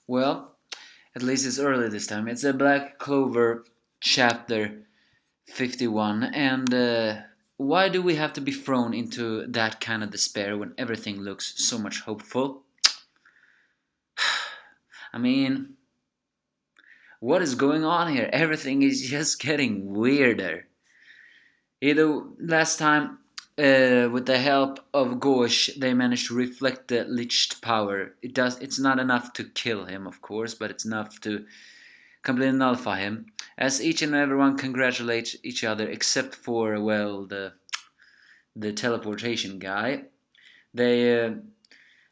Well, at least it's early this time. It's a Black Clover chapter 51. And why do we have to be thrown into that kind of despair when everything looks so much hopeful? I mean, what is going on here? Everything is just getting weirder. Last time, with the help of Gauche, they managed to reflect the Licht power. It's not enough to kill him, of course, but it's enough to completely nullify him. As each and everyone congratulates each other, except for the teleportation guy. They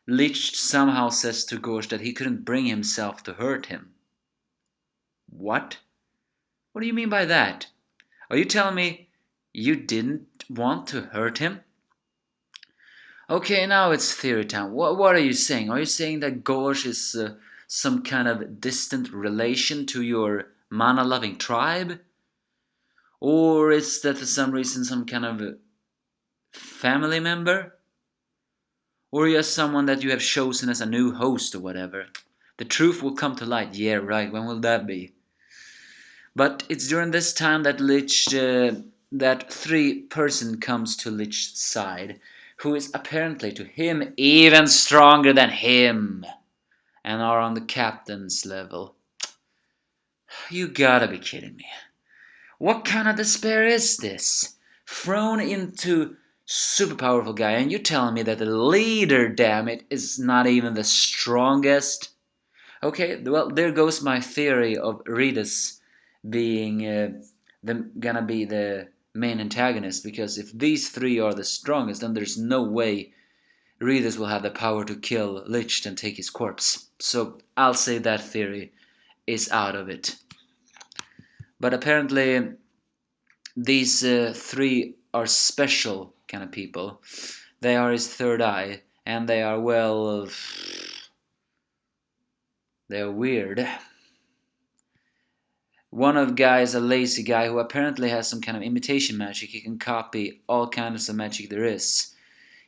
Licht somehow says to Gauche that he couldn't bring himself to hurt him. What? What do you mean by that? Are you telling me you didn't want to hurt him? Okay, now it's theory time. What are you saying? Are you saying that Gauche is some kind of distant relation to your mana-loving tribe? Or is that for some reason some kind of family member? Or just someone that you have chosen as a new host or whatever? The truth will come to light. Yeah, right. When will that be? But it's during this time that that three-person comes to Lich's side, who is apparently to him even stronger than him, and are on the captain's level. You gotta be kidding me. What kind of despair is this? Thrown into super powerful guy, and you're telling me that the leader, damn it, is not even the strongest? Okay, well, there goes my theory of Ritas being gonna be the main antagonist, because if these three are the strongest, then there's no way Ritas will have the power to kill Licht and take his corpse. So I'll say that theory is out of it. But apparently these three are special kind of people. They are his third eye, and they are, well, they're weird. One of the guys, a lazy guy who apparently has some kind of imitation magic. He can copy all kinds of magic there is.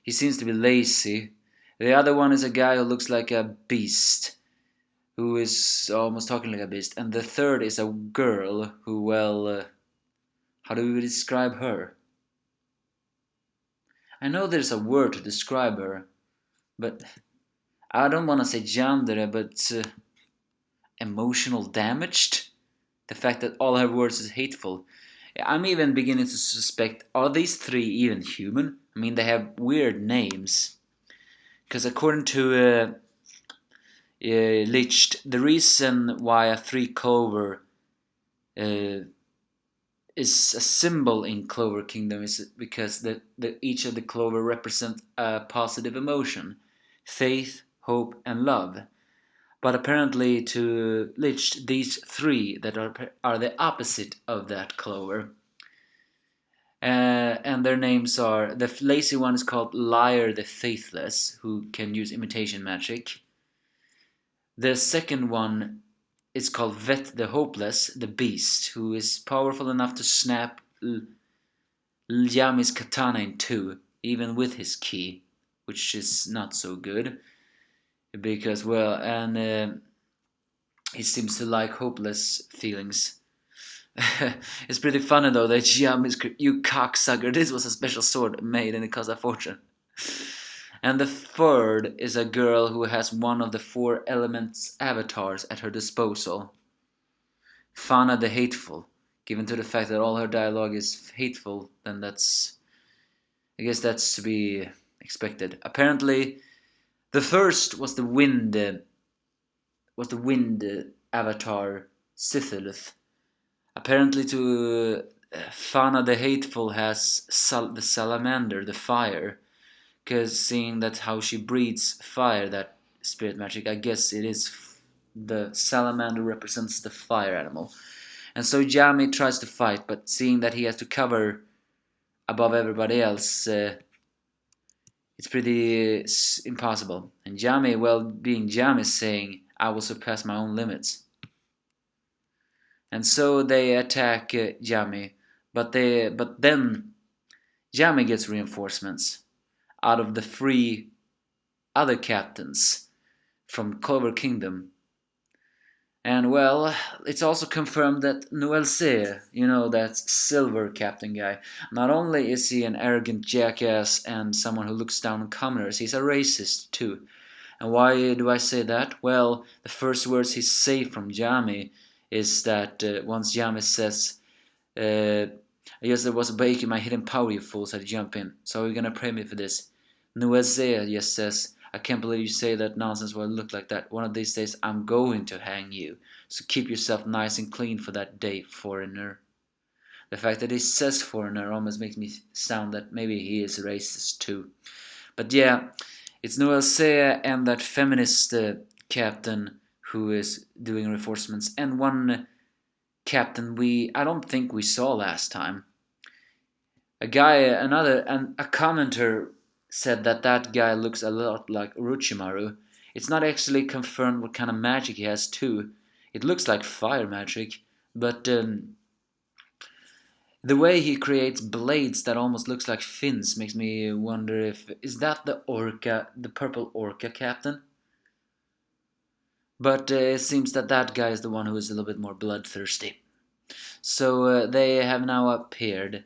He seems to be lazy. The other one is a guy who looks like a beast, who is almost talking like a beast. And the third is a girl who, well, how do we describe her? I know there's a word to describe her, but I don't want to say yandere, but emotional damaged? The fact that all her words is hateful. I'm even beginning to suspect, are these three even human? I mean, they have weird names. Because according to Licht, the reason why a three clover is a symbol in Clover Kingdom is because each of the clover represent a positive emotion. Faith, hope, and love. But apparently to Licht, these three that are the opposite of that clover. And their names are, the lazy one is called Liar the Faithless, who can use imitation magic. The second one is called Vet the Hopeless, the Beast, who is powerful enough to snap Yami's katana in two, even with his ki, which is not so good. Because, well, and he seems to like hopeless feelings. It's pretty funny though that Yami's, you cocksucker, this was a special sword made and it cost a fortune. And the third is a girl who has one of the four elements avatars at her disposal. Fana the Hateful. Given to the fact that all her dialogue is hateful, then I guess that's to be expected. Apparently, the first was the wind avatar Sithilith. Apparently, to Fana the Hateful has the salamander, the fire. Because seeing that how she breathes fire, that spirit magic, I guess it is the salamander represents the fire animal. And so Yami tries to fight, but seeing that he has to cover above everybody else, it's pretty impossible. And Yami, well, being Yami, is saying, I will surpass my own limits. And so they attack Yami, but then Yami gets reinforcements out of the three other captains from Clover Kingdom, And well, it's also confirmed that Noelce, that silver captain guy, not only is he an arrogant jackass and someone who looks down on commoners, he's a racist too. And why do I say that? Well, the first words he say from Jami is that once Jami says, I guess there was a break in my hidden power, you fools, I jump in. So are you gonna pray me for this? Nuezea just says, I can't believe you say that nonsense while I look like that. One of these days I'm going to hang you. So keep yourself nice and clean for that day, foreigner. The fact that he says foreigner almost makes me sound that maybe he is racist too. But yeah, it's Nuezea and that feminist captain who is doing reinforcements, and one captain I don't think we saw last time. A commenter said that guy looks a lot like Orochimaru. It's not actually confirmed what kind of magic he has too. It looks like fire magic, but the way he creates blades that almost looks like fins makes me wonder if is that the purple orca captain? But it seems that guy is the one who is a little bit more bloodthirsty. So they have now appeared.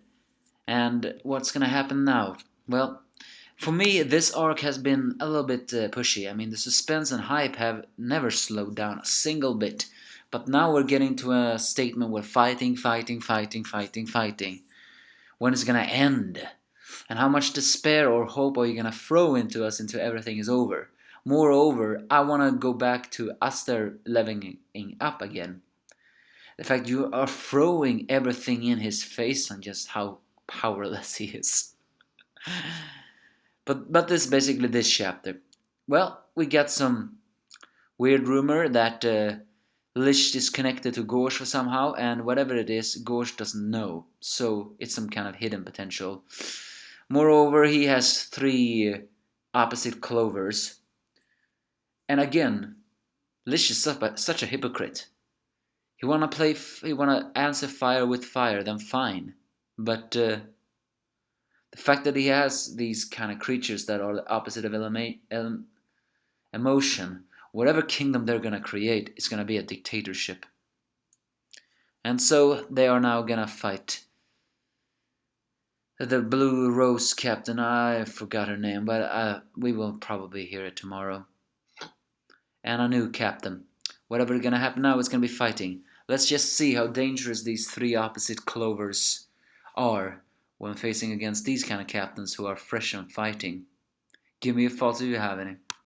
And what's gonna happen now? Well, for me, this arc has been a little bit pushy. I mean, the suspense and hype have never slowed down a single bit. But now we're getting to a statement where fighting. When is it gonna end? And how much despair or hope are you gonna throw into us until everything is over? Moreover, I wanna go back to Aster leveling up again. The fact you are throwing everything in his face and just how powerless he is. But this is basically this chapter. Well, we got some weird rumor that Licht is connected to Gorsh somehow, and whatever it is, Gorsh doesn't know. So it's some kind of hidden potential. Moreover, he has 3 opposite Clovers. And again, Licht is such a hypocrite. He wanna answer fire with fire, then fine. But the fact that he has these kind of creatures that are the opposite of emotion, whatever kingdom they're gonna create is gonna be a dictatorship. And so they are now gonna fight. The Blue Rose captain, I forgot her name, but we will probably hear it tomorrow. And a new captain. Whatever is gonna happen now is gonna be fighting. Let's just see how dangerous these 3 opposite Clovers are when facing against these kind of captains who are fresh on fighting. Give me your thoughts if you have any.